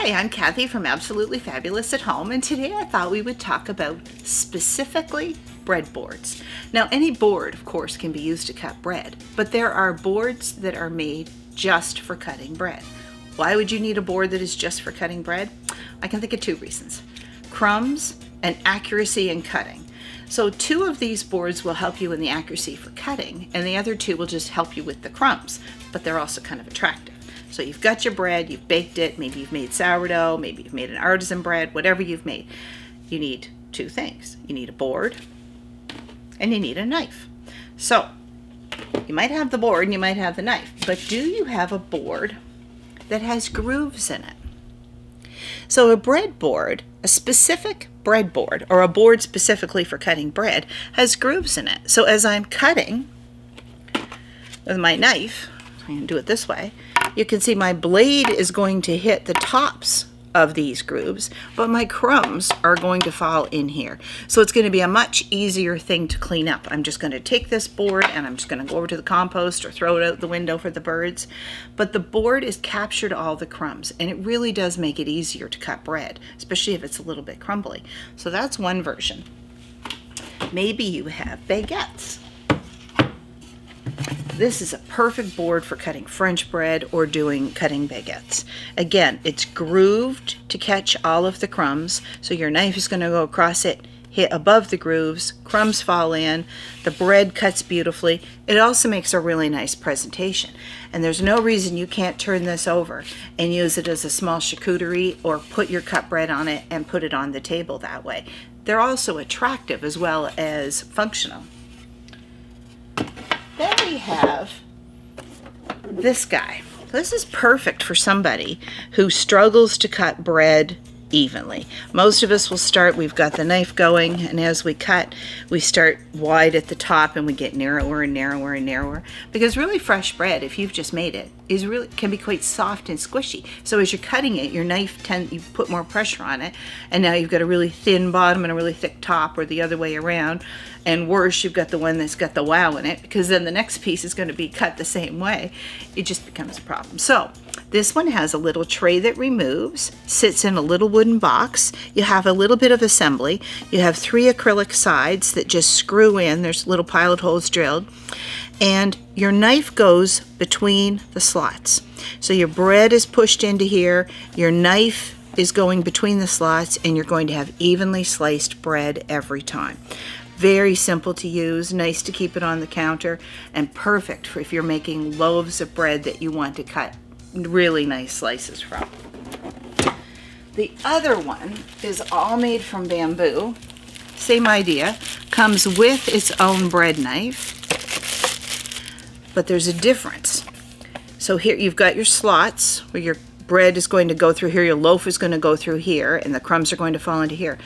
Hi, I'm Cathy from Absolutely Fabulous at Home, and today I thought we would talk about specifically bread boards. Now, any board, of course, can be used to cut bread, but there are boards that are made just for cutting bread. Why would you need a board that is just for cutting bread? I can think of two reasons: crumbs and accuracy in cutting. So two of these boards will help you in the accuracy for cutting, and the other two will just help you with the crumbs, but they're also kind of attractive. So you've got your bread, you've baked it, maybe you've made sourdough, maybe you've made an artisan bread, whatever you've made. You need two things. You need a board and you need a knife. So you might have the board and you might have the knife, but do you have a board that has grooves in it? So a bread board, a specific bread board, or a board specifically for cutting bread, has grooves in it. So as I'm cutting with my knife, I'm going to do it this way, you can see my blade is going to hit the tops of these grooves, but my crumbs are going to fall in here. So it's going to be a much easier thing to clean up. I'm just going to take this board and I'm just going to go over to the compost or throw it out the window for the birds. But the board has captured all the crumbs, and it really does make it easier to cut bread, especially if it's a little bit crumbly. So that's one version. Maybe you have baguettes. This is a perfect board for cutting French bread or cutting baguettes. Again, it's grooved to catch all of the crumbs. So your knife is going to go across it, hit above the grooves, crumbs fall in, the bread cuts beautifully. It also makes a really nice presentation. And there's no reason you can't turn this over and use it as a small charcuterie or put your cut bread on it and put it on the table that way. They're also attractive as well as functional. Then we have this guy. This is perfect for somebody who struggles to cut bread evenly. Most of us will start, we've got the knife going, and as we cut, we start wide at the top and we get narrower and narrower and narrower. Because really fresh bread, if you've just made it, can be quite soft and squishy. So as you're cutting it, your knife you put more pressure on it, and now you've got a really thin bottom and a really thick top, or the other way around. And worse, you've got the one that's got the wow in it, because then the next piece is going to be cut the same way. It just becomes a problem. So this one has a little tray that removes, sits in a little wooden box. You have a little bit of assembly. You have 3 acrylic sides that just screw in. There's little pilot holes drilled. And your knife goes between the slots. So your bread is pushed into here, your knife is going between the slots, and you're going to have evenly sliced bread every time. Very simple to use, nice to keep it on the counter, and perfect for if you're making loaves of bread that you want to cut really nice slices from. The other one is all made from bamboo. Same idea, comes with its own bread knife, but there's a difference. So here you've got your slots where your bread is going to go through here, your loaf is going to go through here, and the crumbs are going to fall into here.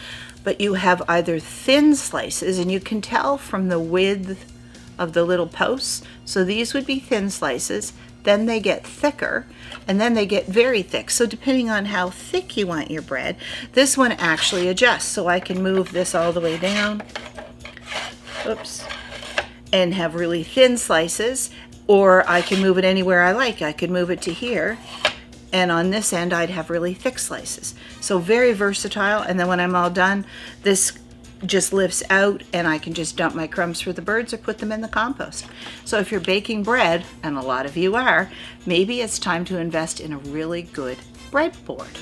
But you have either thin slices, and you can tell from the width of the little posts. So these would be thin slices, then they get thicker, and then they get very thick. So depending on how thick you want your bread, this one actually adjusts. So I can move this all the way down, oops, and have really thin slices, or I can move it anywhere I like. I could move it to here, and on this end I'd have really thick slices. So very versatile, and then when I'm all done, this just lifts out and I can just dump my crumbs for the birds or put them in the compost. So if you're baking bread, and a lot of you are, maybe it's time to invest in a really good bread board.